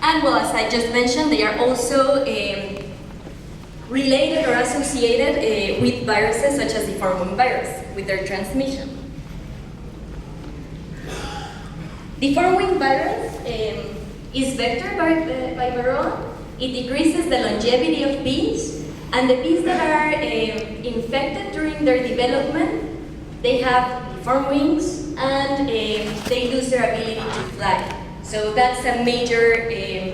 And well, as I just mentioned, they are also related or associated with viruses such as the deforming virus, with their transmission. The deforming virus is vectored by Varroa. It decreases the longevity of bees, and the bees that are infected during their development, they have deformed wings and they lose their ability to fly. So that's a major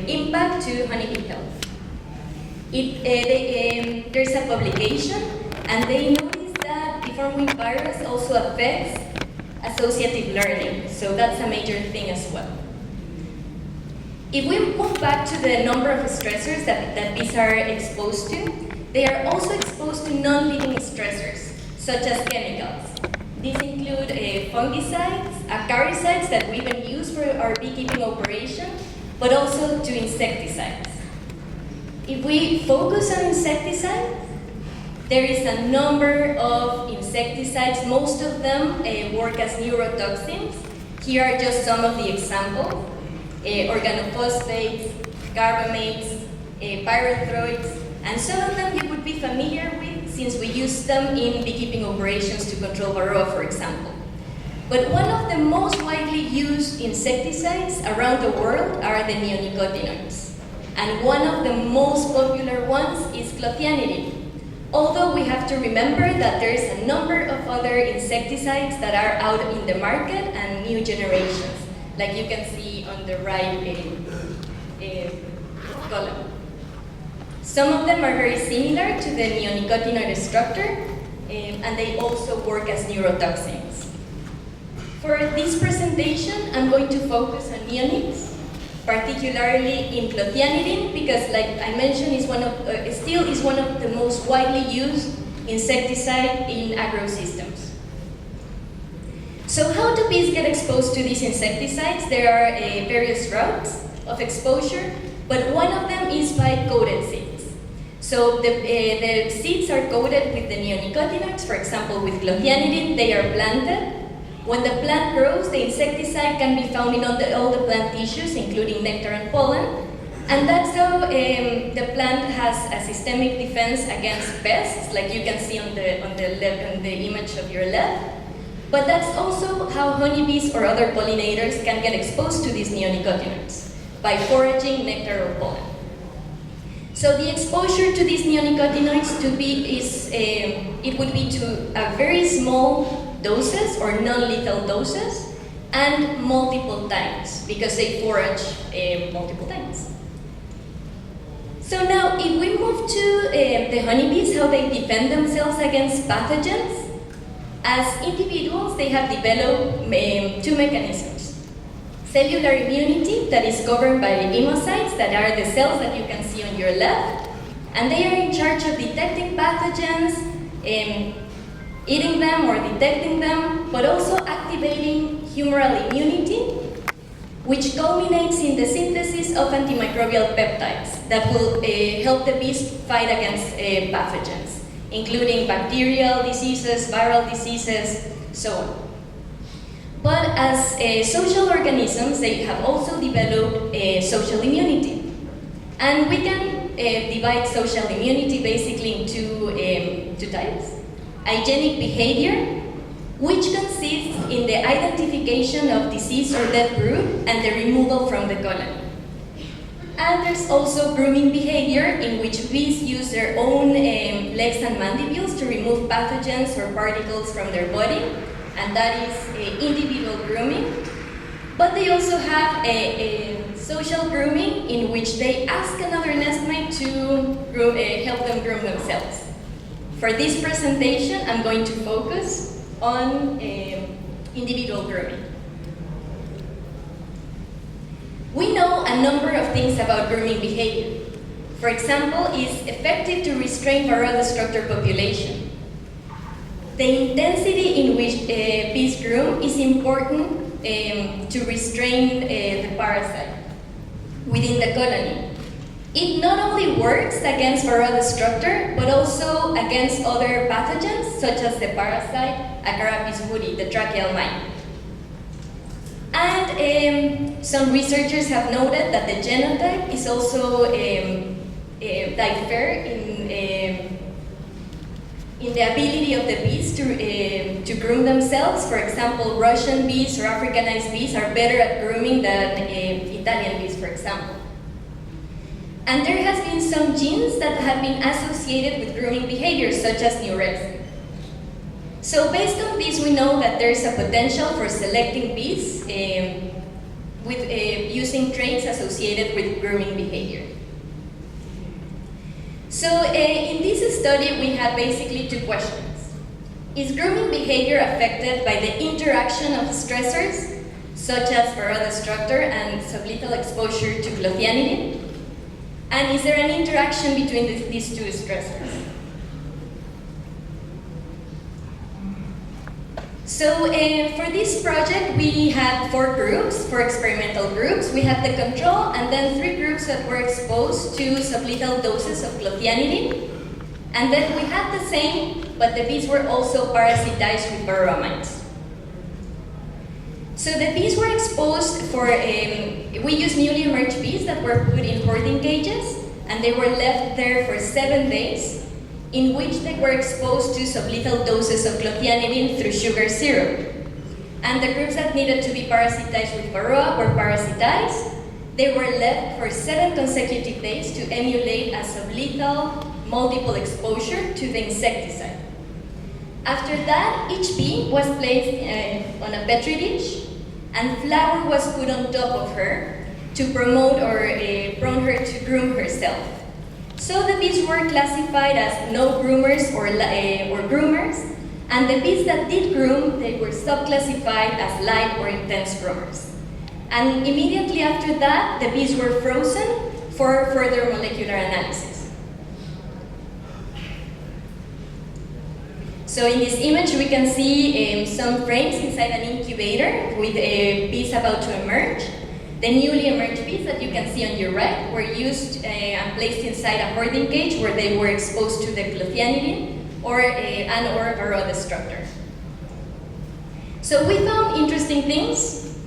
impact to honeybee health. There's a publication, and they noticed that deformed wing virus also affects associative learning. So that's a major thing as well. If we move back to the number of stressors that bees are exposed to, they are also exposed to non-living stressors, such as chemicals. These include fungicides, acaricides that we even use for our beekeeping operation, but also to insecticides. If we focus on insecticides, there is a number of insecticides. Most of them work as neurotoxins. Here are just some of the examples. Organophosphates, carbamates, pyrethroids, and some of them you would be familiar with since we use them in beekeeping operations to control Varroa, for example. But one of the most widely used insecticides around the world are the neonicotinoids. And one of the most popular ones is clothianidin. Although we have to remember that there is a number of other insecticides that are out in the market and new generations, like you can see on the right column. Some of them are very similar to the neonicotinoid destructor, and they also work as neurotoxins. For this presentation, I'm going to focus on neonics, particularly in clothianidin, because, like I mentioned, still is one of the most widely used insecticide in agrosystems. So how do bees get exposed to these insecticides? There are various routes of exposure, but one of them is by coated seeds. So the seeds are coated with the neonicotinoids. For example, with clothianidin, they are planted. When the plant grows, the insecticide can be found in all the plant tissues, including nectar and pollen. And that's how the plant has a systemic defense against pests, like you can see on the image of your left. But that's also how honeybees or other pollinators can get exposed to these neonicotinoids, by foraging nectar or pollen. So the exposure to these neonicotinoids it would be to a very small doses or non-lethal doses and multiple times, because they forage multiple times. So now if we move to the honeybees, how they defend themselves against pathogens, as individuals they have developed two mechanisms. Cellular immunity, that is governed by hemocytes, that are the cells that you can see on your left, and they are in charge of detecting pathogens, eating them or detecting them, but also activating humoral immunity, which culminates in the synthesis of antimicrobial peptides that will help the bees fight against pathogens, including bacterial diseases, viral diseases, so on. But as social organisms, they have also developed social immunity. And we can divide social immunity basically into two types. Hygienic behavior, which consists in the identification of disease or dead brood and the removal from the colony. And there's also grooming behavior, in which bees use their own legs and mandibles to remove pathogens or particles from their body, and that is individual grooming. But they also have a social grooming, in which they ask another nestmate to help them groom themselves. For this presentation, I'm going to focus on individual grooming. We know a number of things about grooming behavior. For example, it's effective to restrain Varroa destructor population. The intensity in which bees groom is important to restrain the parasite within the colony. It not only works against Varroa destructor, but also against other pathogens, such as the parasite Acarapis woodi, the tracheal mite. And some researchers have noted that the genotype is also differ in the ability of the bees to groom themselves. For example, Russian bees or Africanized bees are better at grooming than Italian bees, for example. And there has been some genes that have been associated with grooming behaviors, such as neurexin. So based on this, we know that there is a potential for selecting bees with using traits associated with grooming behavior. So in this study, we had basically two questions. Is grooming behavior affected by the interaction of stressors, such as Varroa destructor and sublethal exposure to clothianidin? And is there an interaction between these two stressors? So for this project, we had 4 groups, 4 experimental groups. We had the control and then 3 groups that were exposed to sublethal doses of clothianidin. And then we had the same, but the bees were also parasitized with Varroa mites. So the bees were exposed for, we used newly emerged bees that were put in hoarding cages, and they were left there for 7 days, in which they were exposed to sublethal doses of clothianidin through sugar syrup. And the groups that needed to be parasitized with Varroa were parasitized. They were left for 7 consecutive days to emulate a sublethal multiple exposure to the insecticide. After that, each bee was placed on a petri dish, and flour was put on top of her to promote or prompt her to groom herself. So the bees were classified as no groomers or groomers, and the bees that did groom, they were subclassified as light or intense groomers. And immediately after that, the bees were frozen for further molecular analysis. So in this image, we can see some frames inside an incubator with bees about to emerge. The newly emerged bees that you can see on your right were used and placed inside a hoarding cage where they were exposed to the clothianidin or Varroa destructor. So we found interesting things.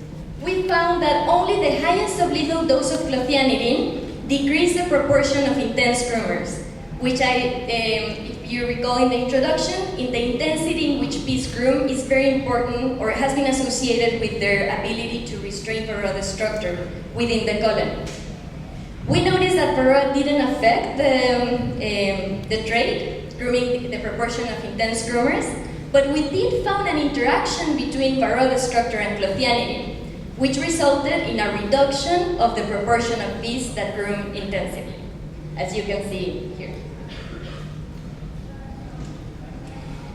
We found that only the highest sublethal dose of clothianidin decreased the proportion of intense groomers, which if you recall in the introduction, in the intensity in which bees groom is very important or has been associated with their ability to restrain Varroa destructor within the colony. We noticed that Varroa didn't affect the trait, grooming the proportion of intense groomers, but we did found an interaction between Varroa destructor and clothianidin, which resulted in a reduction of the proportion of bees that groom intensively, as you can see here.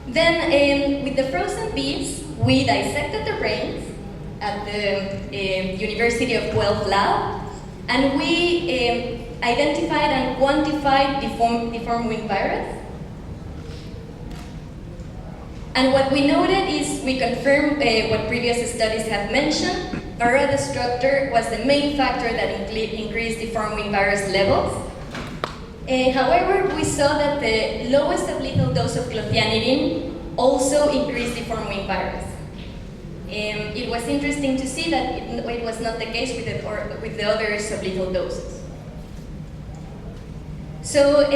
Then, with the frozen bees, we dissected the brains at the University of Guelph lab, and we identified and quantified deformed wing virus. And what we noted is we confirmed what previous studies have mentioned. Varroa destructor was the main factor that increased deformed wing virus levels. However, we saw that the lowest sublethal dose of clothianidin also increased deformed wing virus. It was interesting to see that it was not the case with the other sublethal doses. So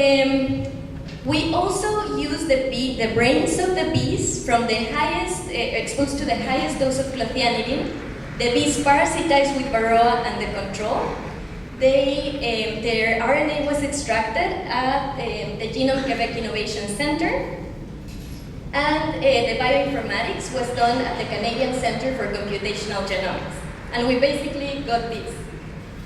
we also used the brains of the bees from the highest, exposed to the highest dose of clothianidin, the bees parasitized with Varroa and the control. Their RNA was extracted at the Genome Quebec Innovation Center, and the bioinformatics was done at the Canadian Centre for Computational Genomics. And we basically got this,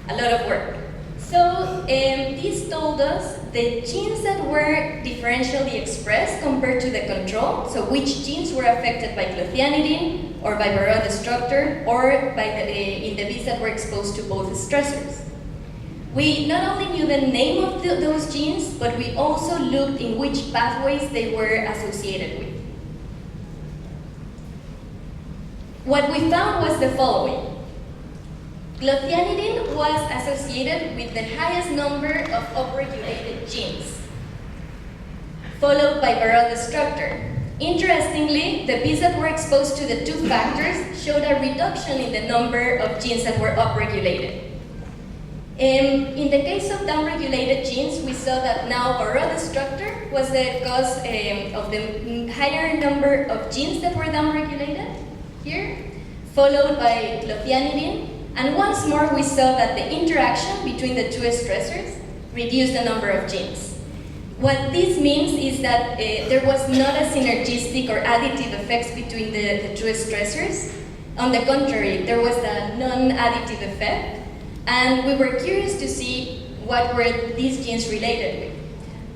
a lot of work. So this told us the genes that were differentially expressed compared to the control, so which genes were affected by clothianidin or by Varroa destructor or by in the bees that were exposed to both stressors. We not only knew the name of those genes, but we also looked in which pathways they were associated with. What we found was the following. Clothianidin was associated with the highest number of upregulated genes, followed by Varroa destructor. Interestingly, the bees that were exposed to the two factors showed a reduction in the number of genes that were upregulated. In the case of downregulated genes, we saw that now Varroa destructor was the cause of the higher number of genes that were downregulated here, followed by clothianidin, and once more we saw that the interaction between the two stressors reduced the number of genes. What this means is that there was not a synergistic or additive effects between the two stressors. On the contrary, there was a non-additive effect, and we were curious to see what were these genes related with.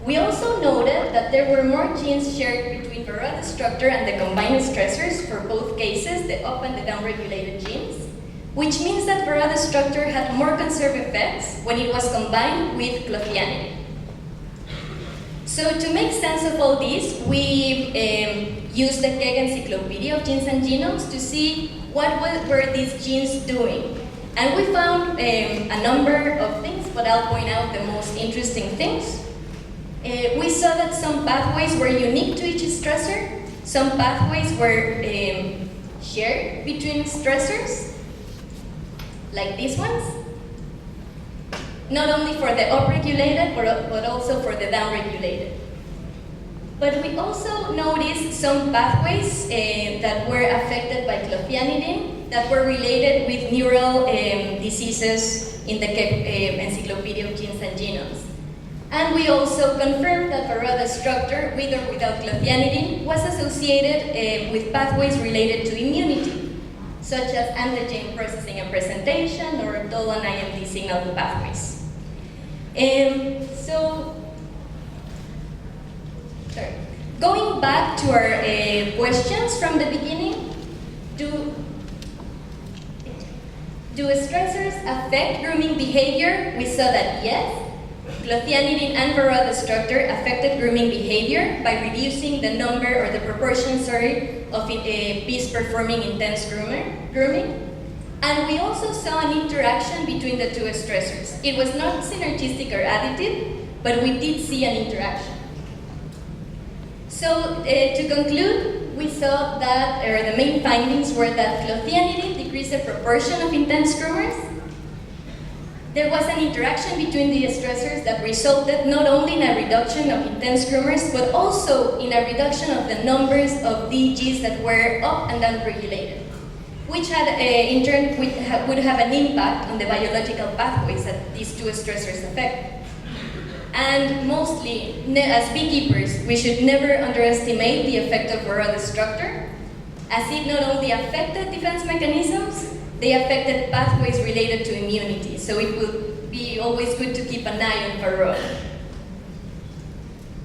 We also noted that there were more genes shared between Varroa destructor and the combined stressors for both cases, the up and the downregulated genes, which means that Varroa destructor had more conserved effects when it was combined with clothianidin. So to make sense of all this, we used the Keck Encyclopedia of Genes and Genomes to see what were these genes doing. And we found a number of things, but I'll point out the most interesting things. We saw that some pathways were unique to each stressor. Some pathways were shared between stressors, like these ones. Not only for the upregulated, but also for the downregulated. But we also noticed some pathways that were affected by clothianidin that were related with neural diseases in the Encyclopedia of Genes and Genomes. And we also confirmed that Varroa destructor, with or without clothianidin, was associated with pathways related to immunity, such as antigen processing and presentation or DOL and IMD signal pathways. Going back to our questions from the beginning, do stressors affect grooming behavior? We saw that yes. Clothianidin and Varroa destructor affected grooming behavior by reducing the number or the proportion, of bees performing intense grooming. And we also saw an interaction between the two stressors. It was not synergistic or additive, but we did see an interaction. So to conclude, we saw that the main findings were that clothianidin decreased the proportion of intense groomers. There was an interaction between the stressors that resulted not only in a reduction of intense groomers, but also in a reduction of the numbers of DGs that were up and down regulated, which had, in turn, would have an impact on the biological pathways that these two stressors affect. And mostly, as beekeepers, we should never underestimate the effect of Varroa destructor, as it not only affected defense mechanisms, they affected pathways related to immunity. So it would be always good to keep an eye on Varroa.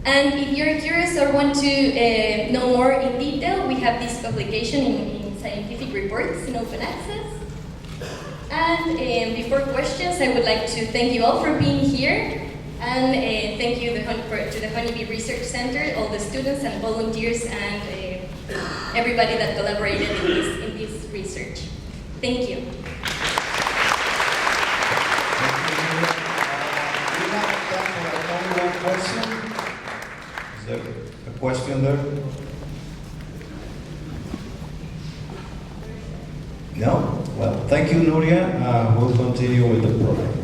And if you're curious or want to know more in detail, we have this publication in Scientific Reports in open access. And before questions, I would like to thank you all for being here. And thank you to the Honeybee Research Center, all the students and volunteers, and everybody that collaborated in this research. Thank you. We have time for only one question. Is there a question there? No? Well, thank you, Nuria. We'll continue with the program.